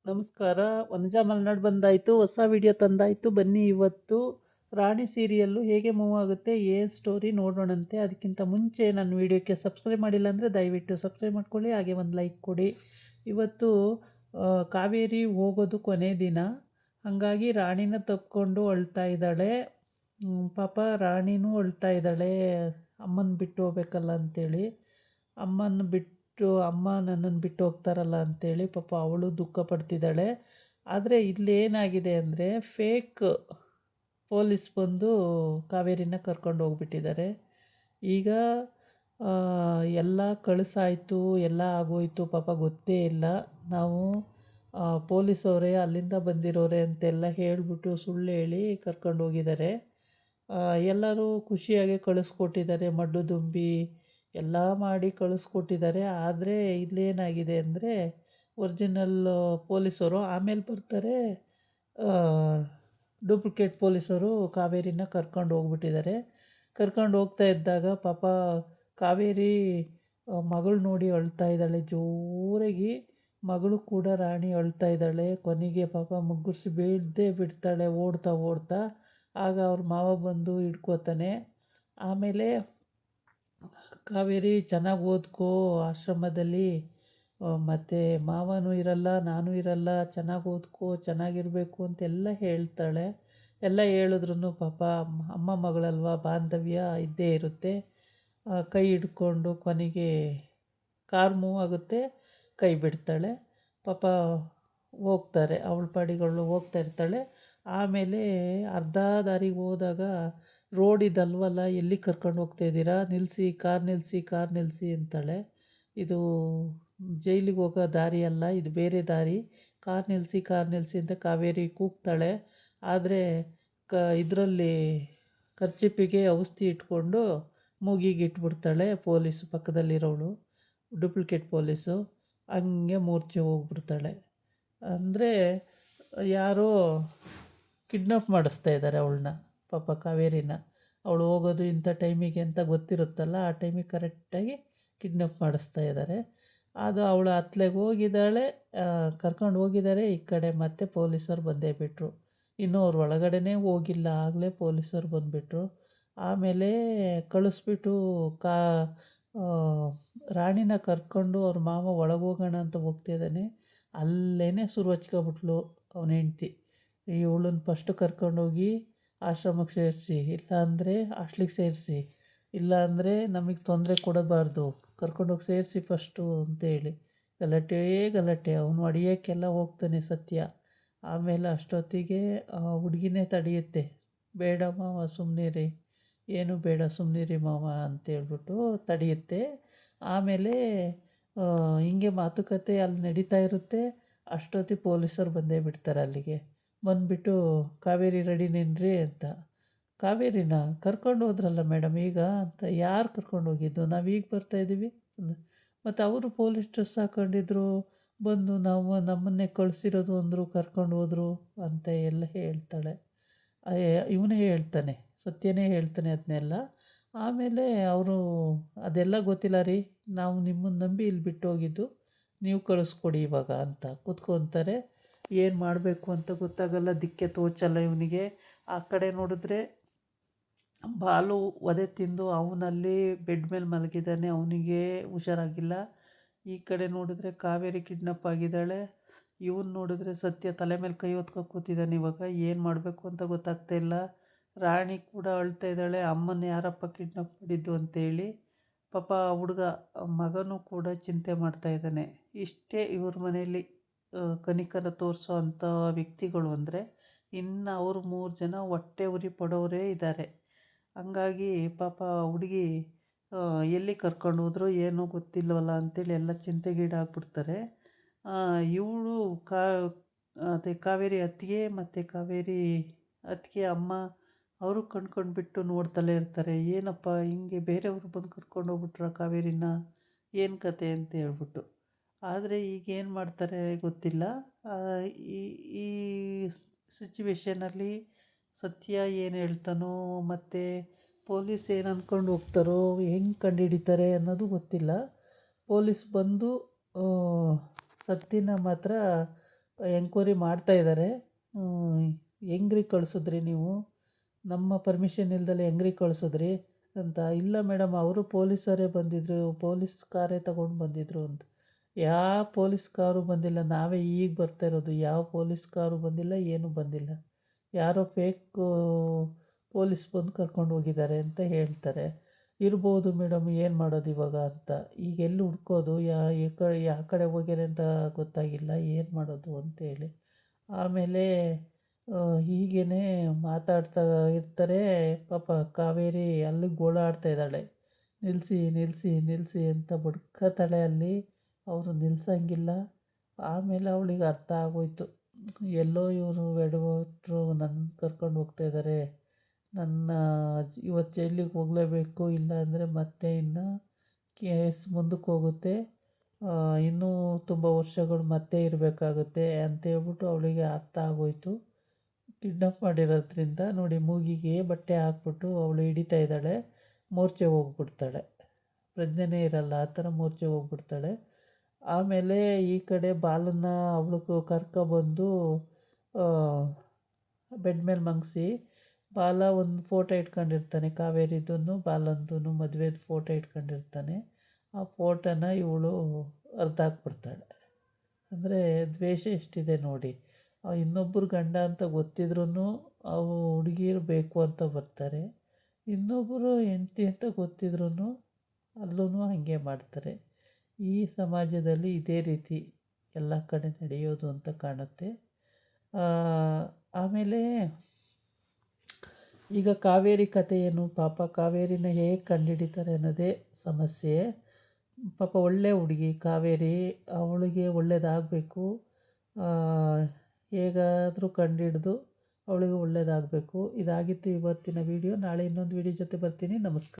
ನಮಸ್ಕಾರ. ವನಜಾ ಮಲ್ನಾಡ್ ಬಂದಾಯಿತು, ಹೊಸ ವಿಡಿಯೋ ತಂದಾಯಿತು. ಬನ್ನಿ ಇವತ್ತು ರಾಣಿ ಸೀರಿಯಲ್ಲು ಹೇಗೆ ಮೂವ್ ಆಗುತ್ತೆ, ಏನು ಸ್ಟೋರಿ ನೋಡೋಣಂತೆ. ಅದಕ್ಕಿಂತ ಮುಂಚೆ ನನ್ನ ವಿಡಿಯೋಕ್ಕೆ ಸಬ್ಸ್ಕ್ರೈಬ್ ಮಾಡಿಲ್ಲ ಅಂದರೆ ದಯವಿಟ್ಟು ಸಬ್ಸ್ಕ್ರೈಬ್ ಮಾಡ್ಕೊಳ್ಳಿ, ಹಾಗೆ ಒಂದು ಲೈಕ್ ಕೊಡಿ. ಇವತ್ತು ಕಾವೇರಿ ಹೋಗೋದು ಕೊನೆ ದಿನ, ಹಾಗಾಗಿ ರಾಣಿನ ತಪ್ಕೊಂಡು ಅಳ್ತಾ ಇದ್ದಾಳೆ. ಪಾಪ ರಾಣಿನೂ ಅಳ್ತಾ ಇದ್ದಾಳೆ, ಅಮ್ಮನ ಬಿಟ್ಟು ಹೋಗ್ಬೇಕಲ್ಲ ಅಂಥೇಳಿ. ಅಮ್ಮ ನನ್ನನ್ನು ಬಿಟ್ಟು ಹೋಗ್ತಾರಲ್ಲ ಅಂಥೇಳಿ ಪಾಪ ಅವಳು ದುಃಖ ಪಡ್ತಿದ್ದಾಳೆ. ಆದರೆ ಇಲ್ಲೇನಾಗಿದೆ ಅಂದರೆ ಫೇಕ್ ಪೊಲೀಸ್ ಬಂದು ಕಾವೇರಿನ ಕರ್ಕೊಂಡು ಹೋಗ್ಬಿಟ್ಟಿದ್ದಾರೆ. ಈಗ ಎಲ್ಲ ಕಳಿಸಾಯ್ತು, ಎಲ್ಲ ಆಗೋಯ್ತು, ಪಾಪ ಗೊತ್ತೇ ಇಲ್ಲ. ನಾವು ಪೊಲೀಸವರೇ ಅಲ್ಲಿಂದ ಬಂದಿರೋರೆ ಅಂತೆಲ್ಲ ಹೇಳಿಬಿಟ್ಟು ಸುಳ್ಳು ಹೇಳಿ ಕರ್ಕೊಂಡು ಹೋಗಿದ್ದಾರೆ. ಎಲ್ಲರೂ ಖುಷಿಯಾಗಿ ಕಳಿಸ್ಕೊಟ್ಟಿದ್ದಾರೆ, ಮಡ್ಡು ದುಂಬಿ ಎಲ್ಲ ಮಾಡಿ ಕಳಿಸ್ಕೊಟ್ಟಿದ್ದಾರೆ. ಆದರೆ ಇಲ್ಲೇನಾಗಿದೆ ಅಂದರೆ ಒರಿಜಿನಲ್ ಪೊಲೀಸರು ಆಮೇಲೆ ಬರ್ತಾರೆ, ಡೂಪ್ಲಿಕೇಟ್ ಪೊಲೀಸರು ಕಾವೇರಿನ ಕರ್ಕೊಂಡು ಹೋಗ್ಬಿಟ್ಟಿದ್ದಾರೆ. ಕರ್ಕೊಂಡು ಹೋಗ್ತಾ ಇದ್ದಾಗ ಪಾಪ ಕಾವೇರಿ ಮಗಳು ನೋಡಿ ಅಳ್ತಾ ಇದ್ದಾಳೆ ಜೋರಾಗಿ. ಮಗಳು ಕೂಡ ರಾಣಿ ಅಳ್ತಾ ಇದ್ದಾಳೆ. ಕೊನೆಗೆ ಪಾಪ ಮುಗ್ಗುರಿಸಿ ಬೀಳದೆ ಬಿಡ್ತಾಳೆ ಓಡ್ತಾ ಓಡ್ತಾ. ಆಗ ಅವ್ರ ಮಾವ ಬಂದು ಹಿಡ್ಕೋತಾನೆ. ಆಮೇಲೆ ಕಾವೇರಿ ಚೆನ್ನಾಗಿ ಓದ್ಕೋ ಆಶ್ರಮದಲ್ಲಿ, ಮತ್ತು ಮಾವನೂ ಇರಲ್ಲ, ನಾನು ಇರಲ್ಲ, ಚೆನ್ನಾಗಿ ಓದ್ಕೋ, ಚೆನ್ನಾಗಿರಬೇಕು ಅಂತೆಲ್ಲ ಹೇಳ್ತಾಳೆ. ಎಲ್ಲ ಹೇಳಿದ್ರೂ ಪಾಪ ಅಮ್ಮ ಮಗಳಲ್ವ, ಬಾಂಧವ್ಯ ಇದ್ದೇ ಇರುತ್ತೆ. ಕೈ ಹಿಡ್ಕೊಂಡು ಕೊನೆಗೆ ಕಾರ್ ಮೂವ್ ಆಗುತ್ತೆ, ಕೈ ಬಿಡ್ತಾಳೆ. ಪಾಪ ಹೋಗ್ತಾರೆ, ಅವಳ ಪಾಡಿಗಳು ಹೋಗ್ತಾ ಇರ್ತಾಳೆ. ಆಮೇಲೆ ಅರ್ಧ ದಾರಿಗೆ ಹೋದಾಗ ರೋಡ್ ಇದಲ್ವಲ್ಲ, ಎಲ್ಲಿ ಕರ್ಕೊಂಡು ಹೋಗ್ತಾಯಿದ್ದೀರಾ, ನಿಲ್ಲಿಸಿ, ಕಾರ್ ನಿಲ್ಲಿಸಿ ಅಂತಾಳೆ. ಇದು ಜೈಲಿಗೆ ಹೋಗೋ ದಾರಿ ಅಲ್ಲ, ಇದು ಬೇರೆ ದಾರಿ, ಕಾರ್ ನಿಲ್ಲಿಸಿ ಅಂತ ಕಾವೇರಿ ಕೂಗ್ತಾಳೆ. ಆದರೆ ಇದರಲ್ಲಿ ಖರ್ಚಿಪಿಗೆ ಔಷಧಿ ಇಟ್ಕೊಂಡು ಮೂಗಿಗೆ ಇಟ್ಬಿಡ್ತಾಳೆ ಪೊಲೀಸು ಪಕ್ಕದಲ್ಲಿರೋಳು, ಡೂಪ್ಲಿಕೇಟ್ ಪೊಲೀಸು. ಹಂಗೆ ಮೂರ್ಛೆ ಹೋಗ್ಬಿಡ್ತಾಳೆ. ಅಂದರೆ ಯಾರೋ ಕಿಡ್ನಾಪ್ ಮಾಡಿಸ್ತಾ ಇದ್ದಾರೆ ಅವಳನ್ನ, ಪಾಪ ಕಾವೇರಿನ. ಅವಳು ಹೋಗೋದು ಇಂಥ ಟೈಮಿಗೆ ಅಂತ ಗೊತ್ತಿರುತ್ತಲ್ಲ, ಆ ಟೈಮಿಗೆ ಕರೆಕ್ಟಾಗಿ ಕಿಡ್ನಾಪ್ ಮಾಡಿಸ್ತಾ ಇದ್ದಾರೆ. ಅದು ಅವಳು ಅತ್ಲೆಗೆ ಹೋಗಿದ್ದಾಳೆ, ಕರ್ಕೊಂಡು ಹೋಗಿದ್ದಾರೆ. ಈ ಕಡೆ ಮತ್ತೆ ಪೊಲೀಸರು ಬಂದೇ ಬಿಟ್ಟರು. ಇನ್ನೂ ಅವ್ರು ಒಳಗಡೆನೇ ಹೋಗಿಲ್ಲ, ಆಗಲೇ ಪೊಲೀಸರು ಬಂದುಬಿಟ್ರು. ಆಮೇಲೆ ಕಳಿಸ್ಬಿಟ್ಟು ರಾಣಿನ ಕರ್ಕೊಂಡು ಅವ್ರ ಮಾವ ಒಳಗೆ ಹೋಗೋಣ ಅಂತ ಹೋಗ್ತಿದ್ದಾನೆ. ಅಲ್ಲೇ ಸುರು ಹಚ್ಕೊಬಿಟ್ಲು ಅವನ ಹೆಂಡ್ತಿ. ಇವಳನ್ನ ಫಸ್ಟು ಕರ್ಕೊಂಡೋಗಿ ಆಶ್ರಮಕ್ಕೆ ಸೇರಿಸಿ, ಇಲ್ಲಾಂದರೆ ಹಾಸ್ಟ್ಲಿಗೆ ಸೇರಿಸಿ, ಇಲ್ಲಾಂದರೆ ನಮಗೆ ತೊಂದರೆ ಕೊಡಬಾರ್ದು, ಕರ್ಕೊಂಡೋಗಿ ಸೇರಿಸಿ ಫಸ್ಟು ಅಂತೇಳಿ ಗಲಾಟೆ. ಅವನು ಹೊಡಿಯೋಕ್ಕೆಲ್ಲ ಹೋಗ್ತಾನೆ ಸತ್ಯ. ಆಮೇಲೆ ಅಷ್ಟೊತ್ತಿಗೆ ಹುಡುಗಿನೇ ತಡೆಯುತ್ತೆ, ಬೇಡ ಮಾವ ಸುಮ್ಮನಿರಿ, ಏನು ಬೇಡ ಸುಮ್ಮನಿರಿ ಮಾವ ಅಂತೇಳ್ಬಿಟ್ಟು ತಡೆಯುತ್ತೆ. ಆಮೇಲೆ ಹಿಂಗೆ ಮಾತುಕತೆ ಅಲ್ಲಿ ನಡೀತಾ ಇರುತ್ತೆ. ಅಷ್ಟೊತ್ತಿಗೆ ಪೊಲೀಸರು ಬಂದೇ ಬಿಡ್ತಾರೆ ಅಲ್ಲಿಗೆ. ಬಂದುಬಿಟ್ಟು ಕಾವೇರಿ ರೆಡಿನೇನ್ರಿ ಅಂತ. ಕಾವೇರಿನ ಕರ್ಕೊಂಡು ಹೋದ್ರಲ್ಲ ಮೇಡಮ್ ಈಗ ಅಂತ. ಯಾರು ಕರ್ಕೊಂಡು ಹೋಗಿದ್ದು, ನಾವೀಗ ಬರ್ತಾಯಿದ್ದೀವಿ. ಮತ್ತು ಅವರು ಪೊಲೀಸ್ ಡ್ರೆಸ್ ಹಾಕ್ಕೊಂಡಿದ್ರು, ಬಂದು ನಮ್ಮನ್ನೇ ಕಳಿಸಿರೋದು ಅಂದರು, ಕರ್ಕೊಂಡು ಹೋದರು ಅಂತ ಎಲ್ಲ ಹೇಳ್ತಾಳೆ. ಇವನೇ ಹೇಳ್ತಾನೆ, ಸತ್ಯನೇ ಹೇಳ್ತಾನೆ ಅದನ್ನೆಲ್ಲ. ಆಮೇಲೆ ಅವರು ಅದೆಲ್ಲ ಗೊತ್ತಿಲ್ಲ ರೀ, ನಾವು ನಿಮ್ಮನ್ನು ನಂಬಿ ಇಲ್ಲಿ ಬಿಟ್ಟು ಹೋಗಿದ್ದು, ನೀವು ಕಳಿಸ್ಕೊಡಿ ಇವಾಗ ಅಂತ ಕೂತ್ಕೊತಾರೆ. ಏನು ಮಾಡಬೇಕು ಅಂತ ಗೊತ್ತಾಗಲ್ಲ, ದಿಕ್ಕೆ ತೋಚಲ್ಲ ಇವನಿಗೆ. ಆ ಕಡೆ ನೋಡಿದ್ರೆ ಬಾಲು ಒದೆ ತಿಂದು ಅವನಲ್ಲಿ ಬೆಡ್ ಮೇಲೆ ಮಲಗಿದ್ದಾನೆ, ಅವನಿಗೆ ಹುಷಾರಾಗಿಲ್ಲ. ಈ ಕಡೆ ನೋಡಿದ್ರೆ ಕಾವೇರಿ ಕಿಡ್ನಾಪ್ ಆಗಿದ್ದಾಳೆ. ಇವನು ನೋಡಿದ್ರೆ ಸತ್ಯ ತಲೆ ಮೇಲೆ ಕೈ ಹೊತ್ಕೊ ಕೂತಿದ್ದಾನೆ. ಇವಾಗ ಏನು ಮಾಡಬೇಕು ಅಂತ ಗೊತ್ತಾಗ್ತಾ ಇಲ್ಲ. ರಾಣಿ ಕೂಡ ಅಳ್ತಾ ಇದ್ದಾಳೆ, ಅಮ್ಮನ ಯಾರಪ್ಪ ಕಿಡ್ನಾಪ್ ಮಾಡಿದ್ದು ಅಂತೇಳಿ. ಪಾಪ ಹುಡುಗ ಮಗನೂ ಕೂಡ ಚಿಂತೆ ಮಾಡ್ತಾಯಿದ್ದಾನೆ. ಇಷ್ಟೇ ಇವ್ರ ಮನೆಯಲ್ಲಿ ಕನಿಕರ ತೋರಿಸೋ ಅಂಥ ವ್ಯಕ್ತಿಗಳು ಅಂದರೆ, ಇನ್ನು ಅವರು 3 ಜನ ಹೊಟ್ಟೆ ಉರಿ ಪಡೋರೇ ಇದ್ದಾರೆ. ಹಂಗಾಗಿ ಪಾಪ ಹುಡುಗಿ ಎಲ್ಲಿ ಕರ್ಕೊಂಡು ಹೋದ್ರೋ ಏನೋ ಗೊತ್ತಿಲ್ಲವಲ್ಲ ಅಂಥೇಳಿ ಎಲ್ಲ ಚಿಂತೆಗೀಡಾಗ್ಬಿಡ್ತಾರೆ. ಇವಳು ಅದೇ ಕಾವೇರಿ ಅತ್ತಿಗೆ ಮತ್ತು ಕಾವೇರಿ ಅತ್ತಿಗೆ ಅಮ್ಮ ಅವರು ಕಣ್ಕೊಂಡ್ಬಿಟ್ಟು ನೋಡ್ತಲೇ ಇರ್ತಾರೆ. ಏನಪ್ಪ ಹಿಂಗೆ ಬೇರೆಯವರು ಬಂದು ಕರ್ಕೊಂಡು ಹೋಗ್ಬಿಟ್ರ ಕಾವೇರಿನ, ಏನು ಕತೆ ಅಂತ ಹೇಳ್ಬಿಟ್ಟು. ಆದರೆ ಈಗೇನು ಮಾಡ್ತಾರೆ ಗೊತ್ತಿಲ್ಲ. ಈ ಈ ಸಿಚುವೇಷನಲ್ಲಿ ಸತ್ಯ ಏನು ಹೇಳ್ತಾನೋ, ಮತ್ತು ಪೊಲೀಸ್ ಏನು ಅಂದ್ಕೊಂಡು ಹೋಗ್ತಾರೋ, ಹೆಂಗೆ ಕಂಡುಹಿಡಿತಾರೆ ಅನ್ನೋದು ಗೊತ್ತಿಲ್ಲ. ಪೊಲೀಸ್ ಬಂದು ಸತ್ಯನ ಮಾತ್ರ ಎಂಕ್ವೈರಿ ಮಾಡ್ತಾಯಿದ್ದಾರೆ. ಹೆಂಗ್ರಿ ಕಳಿಸಿದ್ರಿ ನೀವು? ನಮ್ಮ ಪರ್ಮಿಷನ್ ಇಲ್ದಲೆ ಹೆಂಗ್ರಿ ಕಳಿಸಿದ್ರಿ ಅಂತ. ಇಲ್ಲ ಮೇಡಮ್, ಅವರು ಪೊಲೀಸರೇ ಬಂದಿದ್ದರು, ಪೊಲೀಸ್ ಕಾರೇ ತಗೊಂಡು ಬಂದಿದ್ದರು ಅಂತ. ಯಾವ ಪೊಲೀಸ್ ಕಾರು ಬಂದಿಲ್ಲ, ನಾವೇ ಈಗ ಬರ್ತಾ ಇರೋದು. ಯಾವ ಪೊಲೀಸ್ ಕಾರು ಬಂದಿಲ್ಲ, ಏನೂ ಬಂದಿಲ್ಲ. ಯಾರೋ ಫೇಕು ಪೊಲೀಸ್ ಬಂದು ಕರ್ಕೊಂಡು ಹೋಗಿದ್ದಾರೆ ಅಂತ ಹೇಳ್ತಾರೆ. ಇರ್ಬೋದು ಮೇಡಮ್, ಏನು ಮಾಡೋದು ಇವಾಗ ಅಂತ. ಈಗ ಎಲ್ಲಿ ಹುಡ್ಕೋದು, ಯಾವ ಕಡೆ ಹೋಗ್ಯಾರೆ ಅಂತ ಗೊತ್ತಾಗಿಲ್ಲ, ಏನು ಮಾಡೋದು ಅಂತೇಳಿ. ಆಮೇಲೆ ಹೀಗೇ ಮಾತಾಡ್ತಾ ಇರ್ತಾರೆ. ಪಾಪ ಕಾವೇರಿ ಅಲ್ಲಿ ಗೋಳಾಡ್ತಾ ಇದ್ದಾಳೆ. ನಿಲ್ಲಿಸಿ ನಿಲ್ಲಿಸಿ ನಿಲ್ಲಿಸಿ ಅಂತ ಬಡ್ಕತಾಳೆ ಅಲ್ಲಿ. ಅವರು ನಿಲ್ಸಂಗಿಲ್ಲ. ಆಮೇಲೆ ಅವಳಿಗೆ ಅರ್ಥ ಆಗೋಯ್ತು, ಎಲ್ಲೋ ಇವರು ಎಡವಟ್ರು ನನ್ನ ಕರ್ಕೊಂಡು ಹೋಗ್ತಾ ಇದ್ದಾರೆ, ನನ್ನ ಇವತ್ತು ಜೈಲಿಗೆ ಹೋಗಲೇಬೇಕು, ಇಲ್ಲ ಅಂದರೆ ಮತ್ತೆ ಇನ್ನು ಕೇಸ್ ಮುಂದಕ್ಕೆ ಹೋಗುತ್ತೆ, ಇನ್ನೂ ತುಂಬ ವರ್ಷಗಳು ಮತ್ತೆ ಇರಬೇಕಾಗುತ್ತೆ ಅಂತೇಳ್ಬಿಟ್ಟು ಅವಳಿಗೆ ಅರ್ಥ ಆಗೋಯ್ತು. ಕಿಡ್ನಾಪ್ ಮಾಡಿರೋದ್ರಿಂದ ನೋಡಿ, ಮೂಗಿಗೆ ಬಟ್ಟೆ ಹಾಕ್ಬಿಟ್ಟು ಅವಳು ಹಿಡಿತಾ ಇದ್ದಾಳೆ, ಮೂರ್ಛೆ ಹೋಗ್ಬಿಡ್ತಾಳೆ. ಪ್ರಜ್ಞೆನೇ ಇರಲ್ಲ, ಆ ಥರ ಮೂರ್ಛೆ ಹೋಗ್ಬಿಡ್ತಾಳೆ. ಆಮೇಲೆ ಈ ಕಡೆ ಬಾಲನ್ನ ಅವಳು ಕರ್ಕೊಬಂದು ಬೆಡ್ ಮೇಲೆ ಮಲಗಿಸಿ, ಬಾಲ ಒಂದು ಫೋಟೋ ಇಟ್ಕೊಂಡಿರ್ತಾನೆ, ಕಾವೇರಿದೂ ಬಾಲಂದೂ ಮದುವೆದು ಫೋಟೋ ಇಟ್ಕೊಂಡಿರ್ತಾನೆ. ಆ ಫೋಟೋನ ಇವಳು ಹರ್ದಾಕ್ಬಿಡ್ತಾಳೆ. ಅಂದರೆ ದ್ವೇಷ ಎಷ್ಟಿದೆ ನೋಡಿ. ಇನ್ನೊಬ್ಬರು ಗಂಡ ಅಂತ ಗೊತ್ತಿದ್ರೂ ಅವು ಹುಡುಗಿರು ಬೇಕು ಅಂತ ಬರ್ತಾರೆ, ಇನ್ನೊಬ್ಬರು ಹೆಂಡ್ತಿ ಅಂತ ಗೊತ್ತಿದ್ರೂ ಅಲ್ಲೂ ಹಾಗೆ ಮಾಡ್ತಾರೆ. ಈ ಸಮಾಜದಲ್ಲಿ ಇದೇ ರೀತಿ ಎಲ್ಲ ಕಡೆ ನಡೆಯೋದು ಅಂತ ಕಾಣುತ್ತೆ. ಆಮೇಲೆ ಈಗ ಕಾವೇರಿ ಕಥೆ ಏನು? ಪಾಪ ಕಾವೇರಿನ ಹೇಗೆ ಕಂಡುಹಿಡಿತಾರೆ ಅನ್ನೋದೇ ಸಮಸ್ಯೆ. ಪಾಪ ಒಳ್ಳೆ ಹುಡುಗಿ ಕಾವೇರಿ, ಅವಳಿಗೆ ಒಳ್ಳೆಯದಾಗಬೇಕು, ಹೇಗಾದರೂ ಕಂಡುಹಿಡ್ದು ಅವಳಿಗೆ ಒಳ್ಳೆಯದಾಗಬೇಕು. ಇದಾಗಿತ್ತು ಇವತ್ತಿನ ವಿಡಿಯೋ. ನಾಳೆ ಇನ್ನೊಂದು ವಿಡಿಯೋ ಜೊತೆ ಬರ್ತೀನಿ. ನಮಸ್ಕಾರ.